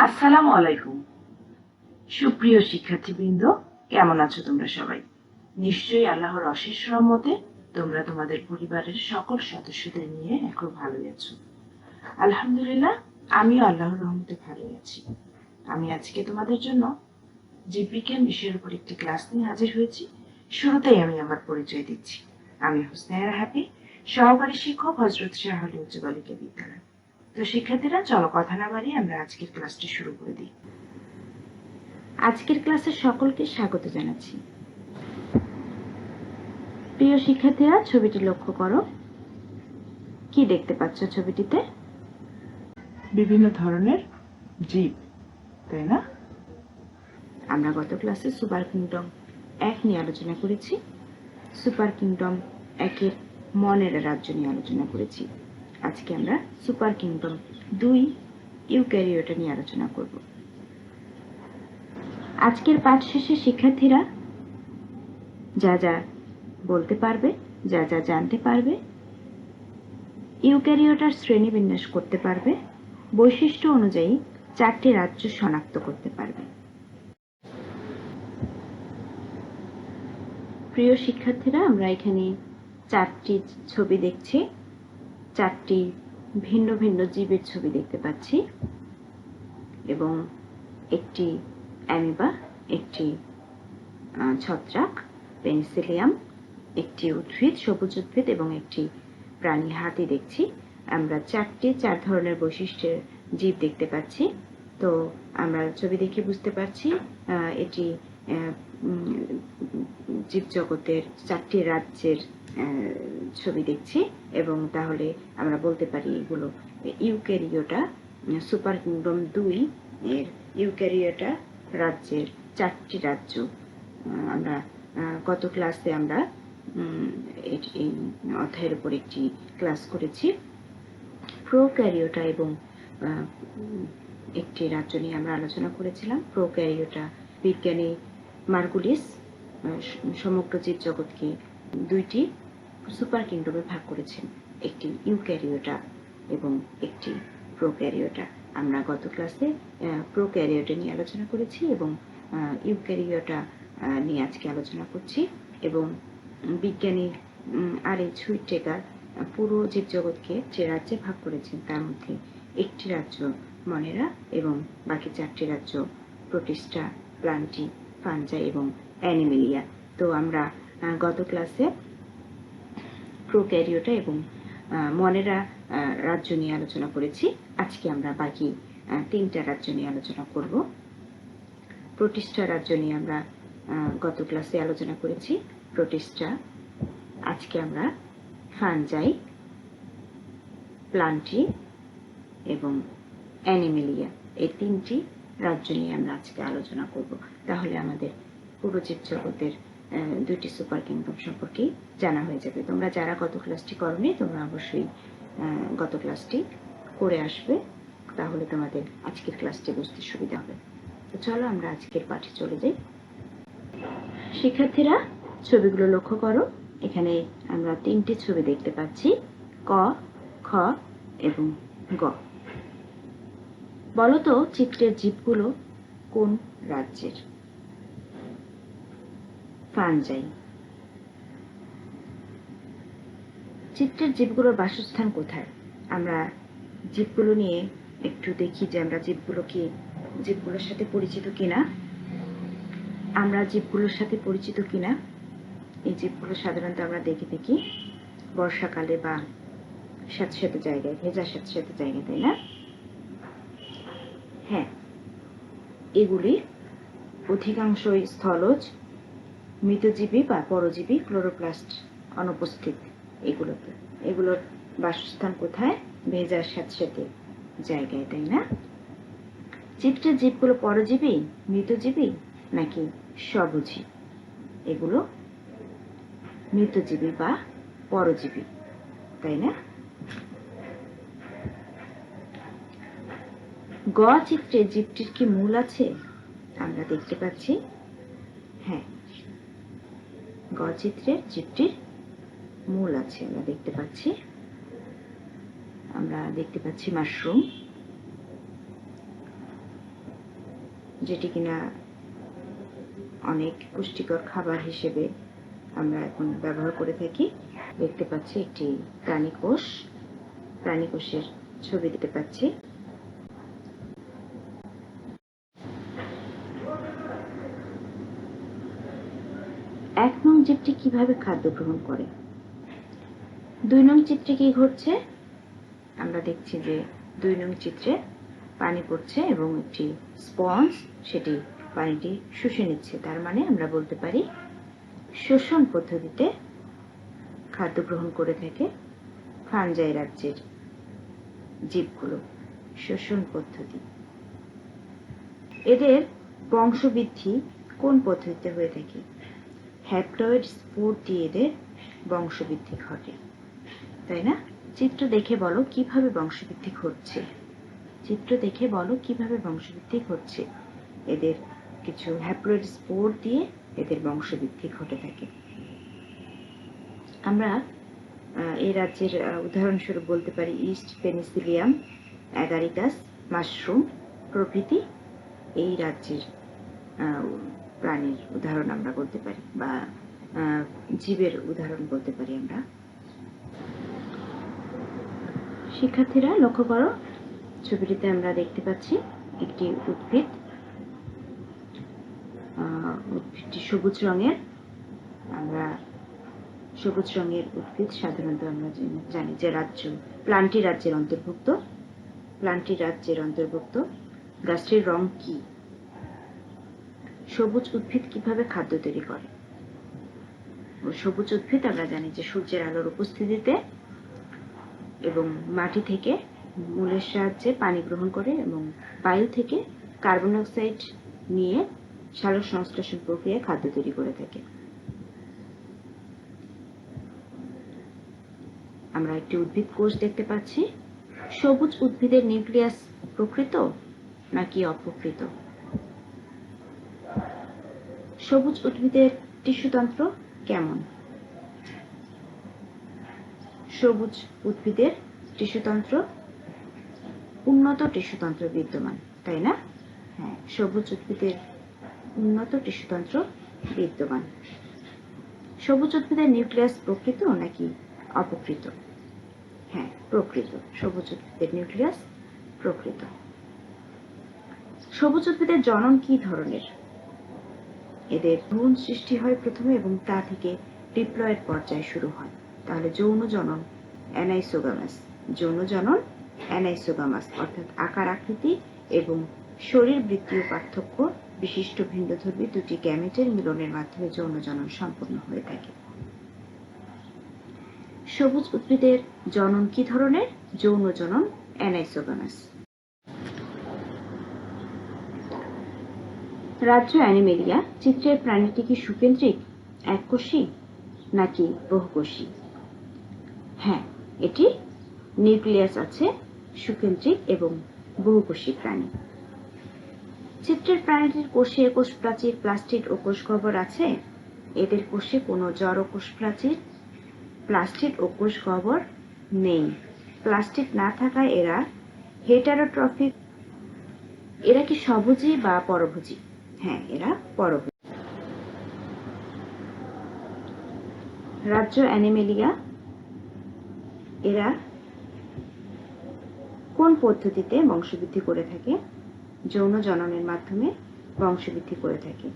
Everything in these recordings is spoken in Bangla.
আসসালামু আলাইকুম। সুপ্রিয় শিক্ষার্থীবৃন্দ, কেমন আছো তোমরা সবাই? নিশ্চয়ই আল্লাহর অশেষ রহমতে তোমরা তোমাদের পরিবারের সকল সদস্যদের নিয়ে এখন ভালোই আছো। আলহামদুলিল্লাহ, আমিও আল্লাহর রহমতে ভালোই আছি। আমি আজকে তোমাদের জন্য জীববিজ্ঞান বিষয়ের উপর একটি ক্লাস নিয়ে হাজির হয়েছি। শুরুতেই আমি আমার পরিচয় দিচ্ছি। আমি হোসনে আরা, সহকারী শিক্ষক, হযরত শাহ আলী উচ্চ বালিকা বিদ্যালয়। তো শিক্ষার্থীরা, চলো কথা না বাড়িয়ে আমরা আজকের ক্লাসটি শুরু করে দিই। আজকের ক্লাসে সকলকে স্বাগত জানাচ্ছি। প্রিয় শিক্ষার্থীরা, ছবিটি লক্ষ্য করো। কি দেখতে পাচ্ছ ছবিটিতে? বিভিন্ন ধরনের জীব, তাই না? আমরা গত ক্লাসে সুপার কিংডম 1 নিয়ে আলোচনা করেছি। সুপার কিংডম 1-এর মনের রাজ্য নিয়ে আলোচনা করেছি। আজকে আমরা সুপার কিংডম 2 ইউক্যারিওটা নিয়ে আলোচনা করব। আজকের পাঠ শেষে শিক্ষার্থীরা যা যা বলতে পারবে, যা যা জানতে পারবে, ইউক্যারিওটার শ্রেণীবিন্যাস করতে পারবে, বৈশিষ্ট্য অনুযায়ী 4টি রাজ্য শনাক্ত করতে পারবে। প্রিয় শিক্ষার্থীরা, আমরা এখানে 4টি ছবি দেখছি। 4টি ভিন্ন ভিন্ন জীবের ছবি দেখতে পাচ্ছি এবং একটি অ্যামিবা, একটি ছত্রাক পেনিসিলিয়াম, একটি উদ্ভিদ, সবুজ উদ্ভিদ এবং একটি প্রাণী হাতি দেখছি। আমরা 4 ধরনের বৈশিষ্ট্যের জীব দেখতে পাচ্ছি। তো আমরা ছবি দেখে বুঝতে পারছি এটি জীবজগতের 4টি রাজ্যের ছবি দেখছি এবং তাহলে আমরা বলতে পারি এগুলো ইউক্যারিওটা, সুপার কিংডম 2 এর ইউক্যারিওটা রাজ্যের 4টি রাজ্য। আমরা গত ক্লাসে আমরা এই অধ্যায়ের উপর একটি ক্লাস করেছি। প্রোক্যারিওটা এবং একটি রাজ্য নিয়ে আমরা আলোচনা করেছিলাম। প্রোক্যারিওটা বিজ্ঞানী মার্গুলিস সমগ্র জীবজগৎকে 2টি সুপার কিংডমে ভাগ করেছেন, একটি ইউক্যারিওটা এবং একটি প্রোক্যারিওটা। আমরা গত ক্লাসে প্রোক্যারিওটা নিয়ে আলোচনা করেছি এবং ইউক্যারিওটা নিয়ে আজকে আলোচনা করছি। এবং বিজ্ঞানী আর এই সুইটেকার পুরো জীবজগৎকে যে রাজ্যে ভাগ করেছেন তার মধ্যে একটি রাজ্য মনেরা এবং বাকি 4টি রাজ্য প্রোটিস্টা, প্লান্টি, ফাঞ্জাই এবং অ্যানিমেলিয়া। তো আমরা গত ক্লাসে প্রোক্যারিওটা এবং মনেরা রাজ্য নিয়ে আলোচনা করেছি। আজকে আমরা বাকি 3টা রাজ্য নিয়ে আলোচনা করব। প্রোটিস্টা রাজ্য নিয়ে আমরা গত ক্লাসে আলোচনা করেছি। প্রোটিস্টা। আজকে আমরা ফাঞ্জাই, প্লান্টি এবং অ্যানিমেলিয়া এই 3টি রাজ্য নিয়ে আমরা আজকে আলোচনা করব। তাহলে আমাদের পুরো জীবজগতের 2টি সুপার কিংডম সম্পর্কে জানা হয়ে যাবে। তোমরা যারা গত ক্লাসটি করোনি, তোমরা অবশ্যই গত ক্লাসটি করে আসবে, তাহলে তোমাদের আজকের ক্লাসটি বুঝতে সুবিধা হবে। তো চলো আমরা আজকের পাঠে চলে যাই। শিক্ষার্থীরা, ছবিগুলো লক্ষ্য করো। এখানে আমরা 3টি ছবি দেখতে পাচ্ছি, ক, খ এবং গ। বলো তো চিত্রের জীবগুলো কোন রাজ্যের? ফাঞ্জাই। চিত্রের জীবগুলোর বাসস্থান কোথায়? আমরা জীবগুলো নিয়ে একটু দেখি যে আমরা জীবগুলোর সাথে পরিচিত কিনা। আমরা জীবগুলোর সাথে পরিচিত কিনা। এই জীবগুলো সাধারণত আমরা দেখে থাকি বর্ষাকালে বা স্যাঁতস্যাঁতে জায়গায়, ভেজা স্যাঁতস্যাঁতে জায়গায়, তাই না? হ্যাঁ, এগুলি অধিকাংশই স্থলজ, মৃতজীবী বা পরজীবী, ক্লোরোপ্লাস্ট অনুপস্থিত এগুলোতে। এগুলোর বাসস্থান কোথায়? ভেজা স্যাঁতস্যাঁতে জায়গায়, তাই না? চিত্রের জীবগুলো পরজীবী, মৃতজীবী নাকি স্বভোজী? এগুলো মৃতজীবী বা পরজীবী, তাই না? গ চিত্রে জীবটির কি মূল আছে? আমরা দেখতে পাচ্ছি হ্যাঁ, গ চিত্রের জীবটির মূল আছে। আমরা দেখতে পাচ্ছি মাশরুম, যেটি কিনা অনেক পুষ্টিকর খাবার হিসেবে আমরা এখন ব্যবহার করে থাকি। দেখতে পাচ্ছি একটি প্রাণীকোষের ছবি দেখতে পাচ্ছি। ১ নং জীবটি কিভাবে খাদ্য গ্রহণ করে? ২ নং চিত্রে কি ঘটছে? আমরা দেখছি যে ২ নং চিত্রে পানি পড়ছে এবং একটি স্পঞ্জ সেটি পানিটি শুষে নিচ্ছে। তার মানে আমরা বলতে পারি শোষণ পদ্ধতিতে খাদ্য গ্রহণ করে থাকে ফানজাই রাজ্যের জীবগুলো। শোষণ পদ্ধতি। এদের বংশবৃদ্ধি কোন পদ্ধতিতে হয়ে থাকে? হ্যাপ্লয়েড স্পোর দিয়ে এদের বংশবৃদ্ধি ঘটে, তাই না? চিত্র দেখে বলো কিভাবে বংশবৃদ্ধি ঘটছে। চিত্র দেখে বলো কিভাবে বংশবৃদ্ধি ঘটছে। এদের কিছু হ্যাপ্লয়েড স্পোর দিয়ে এদের বংশবৃদ্ধি ঘটে থাকে। আমরা এই রাজ্যের উদাহরণস্বরূপ বলতে পারি ইস্ট পেনিসিলিয়াম, অ্যাগারিকাস, মাশরুম প্রভৃতি এই রাজ্যের প্রাণীর উদাহরণ আমরা বলতে পারি, বা জীবের উদাহরণ বলতে পারি আমরা। শিক্ষার্থীরা লক্ষ্য করো, ছবিটিতে আমরা দেখতে পাচ্ছি একটি উদ্ভিদটি সবুজ রঙের। আমরা সবুজ রঙের উদ্ভিদ সাধারণত আমরা জানি যে প্লান্টি রাজ্যের অন্তর্ভুক্ত। গাছটির রং কি? সবুজ উদ্ভিদ কিভাবে খাদ্য তৈরি করে? সবুজ উদ্ভিদ আমরা জানি যে সূর্যের আলোর উপস্থিতিতে এবং মাটি থেকে মূলের সাহায্যে পানি গ্রহণ করে এবং বায়ু থেকে কার্বন ডাই অক্সাইড নিয়ে সালোক সংশ্লেষণ প্রক্রিয়ায় খাদ্য তৈরি করে থাকে। আমরা একটি উদ্ভিদ কোষ দেখতে পাচ্ছি। সবুজ উদ্ভিদের নিউক্লিয়াস প্রকৃত নাকি অপ্রকৃত? সবুজ উদ্ভিদের টিস্যুতন্ত্র কেমন? সবুজ উদ্ভিদের টিস্যুতন্ত্র উন্নত টিস্যুতন্ত্র বিদ্যমান, তাই না? হ্যাঁ, সবুজ উদ্ভিদের উন্নত টিস্যুতন্ত্র বিদ্যমান। সবুজ উদ্ভিদের নিউক্লিয়াস প্রকৃত নাকি অপ্রকৃত? হ্যাঁ, প্রকৃত। সবুজ উদ্ভিদের নিউক্লিয়াস প্রকৃত। সবুজ উদ্ভিদের জনন কি ধরনের? এদের ভ্রূণ সৃষ্টি হয় প্রথমে এবং তা থেকে ডিপ্লয়েড পর্যায়ে শুরু হয়। তাহলে যৌন জনন অ্যানাইসোগামাস, অর্থাৎ আকার আকৃতি এবং শরীরবৃত্তীয় পার্থক্য বিশিষ্ট ভিন্নধর্মী দুটি গ্যামেটের মিলনের মাধ্যমে যৌন জনন সম্পন্ন হয়ে থাকে। সবুজ উদ্ভিদের জনন কি ধরনের? যৌন জনন অ্যানাইসোগামাস। রাজ্য অ্যানিমেলিয়া চিত্রের প্রাণীটি কি সুকেন্দ্রিক, এককোষী নাকি বহুকোষী? হ্যাঁ, এটি নিউক্লিয়াস আছে, সুকেন্দ্রিক এবং বহুকোষী প্রাণী। চিত্রের প্রাণীটির কোষে কোষ প্রাচীর, প্লাস্টিড ও কোষ গহ্বর আছে। এদের কোষে কোনো জড় কোষ প্রাচীর, প্লাস্টিড ও কোষ গহ্বর নেই। প্লাস্টিড না থাকায় এরা হেটারোট্রফিক। এরা কি স্বভোজী বা পরভোজী? হ্যাঁ, এরা পরভোজী। রাজ্য অ্যানিমেলিয়া এরা কোন পদ্ধতিতে বংশবৃদ্ধি করে থাকে? যৌন জননের মাধ্যমে বংশবৃদ্ধি করে থাকে।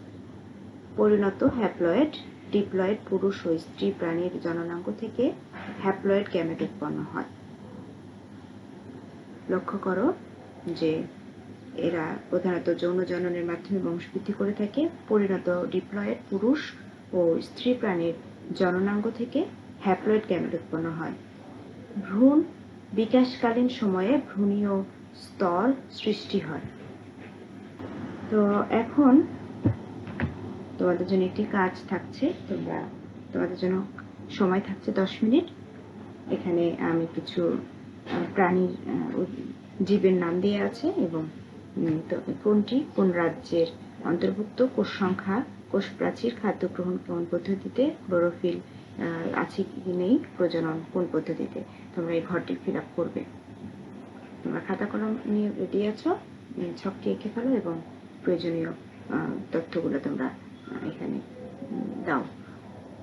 পরিণত হ্যাপ্লয়েড, ডিপ্লয়েড পুরুষ ও স্ত্রী প্রাণীর জননাঙ্গ থেকে হ্যাপ্লয়েড গ্যামেট উৎপন্ন হয়। লক্ষ্য করো যে এরা প্রধানত যৌন জননের মাধ্যমে বংশবৃদ্ধি করে থাকে। পরিণত ডিপ্লয়েড পুরুষ ও স্ত্রী প্রাণীর জননাঙ্গ থেকে হ্যাপ্লয়েড গ্যামেট উৎপন্ন হয়। ভ্রূণ বিকাশকালীন সময়ে ভ্রূণীয় স্তর সৃষ্টি হয়। তো এখন তোমাদের জন্য একটি কাজ থাকছে, তোমাদের জন্য সময় থাকছে 10 মিনিট। এখানে আমি কিছু প্রাণীর জীবের নাম দিয়ে আছে এবং কোনটি কোন রাজ্যের অন্তর্ভুক্ত, কোষ সংখ্যা, কোষ প্রাচীর, খাদ্য গ্রহণ কোন পদ্ধতিতে, ক্লোরোফিল আছে কি নেই, প্রজনন কোন পদ্ধতিতে। তোমরা এই ঘরটি ফিল আপ করবে। তোমরা খাতা কলম নিয়ে রেডি আছো, ছকটি এঁকে ফেলো এবং প্রয়োজনীয় তথ্যগুলো তোমরা এখানে দাও।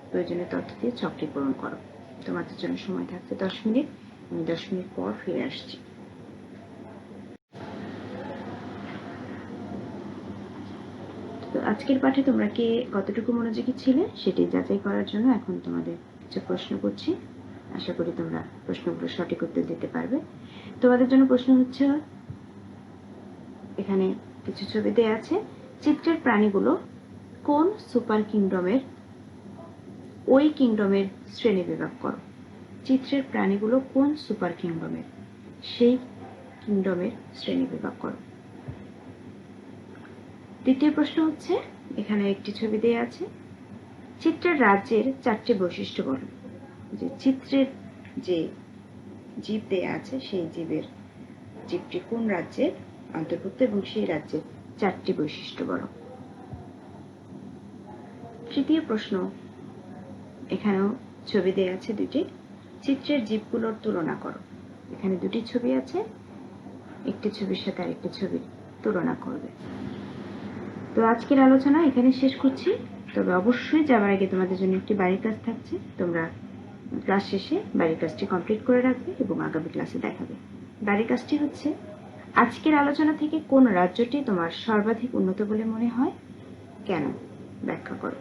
প্রয়োজনীয় তথ্য দিয়ে ছকটি পূরণ করো। তোমাদের জন্য সময় থাকছে 10 মিনিট। আমি 10 মিনিট পর ফিরে আসছি। তো আজকের পাঠে তোমরা কে কতটুকু মনোযোগী ছিলে সেটি যাচাই করার জন্য এখন তোমাদের কিছু প্রশ্ন করছি। আশা করি তোমরা প্রশ্নগুলো সঠিক উত্তর দিতে পারবে। তোমাদের জন্য প্রশ্ন হচ্ছে, এখানে কিছু ছবি দেয়া আছে, চিত্রের প্রাণীগুলো কোন সুপার কিংডমের ওই কিংডমের শ্রেণী বিভাগ করো। চিত্রের প্রাণীগুলো কোন সুপার কিংডমের সেই কিংডমের শ্রেণী বিভাগ করো। দ্বিতীয় প্রশ্ন হচ্ছে, এখানে একটি ছবি দেয়া আছে, চিত্রের রাজ্যের 4টি বৈশিষ্ট্য বলো। যে চিত্রের যে জীব দেয়া আছে সেই জীবটি কোন রাজ্যের অন্তর্ভুক্ত এবং সেই রাজ্যের 4টি বৈশিষ্ট্য বলো। তৃতীয় প্রশ্ন, এখানেও ছবি দেয়া আছে 2টি, চিত্রের জীবগুলোর তুলনা করো। এখানে 2টি ছবি আছে, একটি ছবির সাথে আরেকটি ছবির তুলনা করবে। তো আজকের আলোচনা এখানে শেষ করছি। তবে অবশ্যই যাওয়ার আগে তোমাদের জন্য একটি বাড়ির কাজ থাকছে। তোমরা ক্লাস শেষে বাড়ির কাজটি কমপ্লিট করে রাখবে এবং আগামী ক্লাসে দেখাবে। বাড়ির কাজটি হচ্ছে, আজকের আলোচনা থেকে কোন রাজ্যটি তোমার সর্বাধিক উন্নত বলে মনে হয়, কেন, ব্যাখ্যা করো।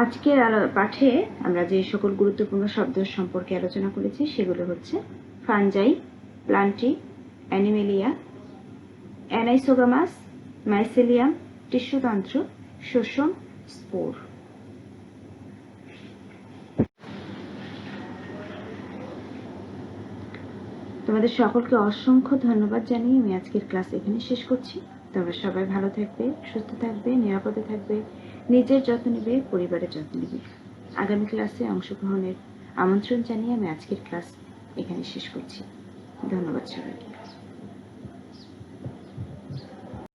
আজকের পাঠে আমরা যে সকল গুরুত্বপূর্ণ শব্দ সম্পর্কে আলোচনা করেছি সেগুলো হচ্ছে ফানজাই, প্লান্টি, অ্যানিমেলিয়া, অ্যানাইসোগামাস, মাইসেলিয়াম, টিস্যুতন্ত্র, শোষণ, স্পোর। তোমাদের সকলকে অসংখ্য ধন্যবাদ জানিয়ে আমি আজকের ক্লাস এখানে শেষ করছি। তোমরা সবাই ভালো থাকবে, সুস্থ থাকবে, নিরাপদে থাকবে, নিজের যত্ন নেবে, পরিবারের যত্ন নেবে। আগামী ক্লাসে অংশগ্রহণের আমন্ত্রণ জানিয়ে আমি আজকের ক্লাস এখানে শেষ করছি। ধন্যবাদ সবাইকে।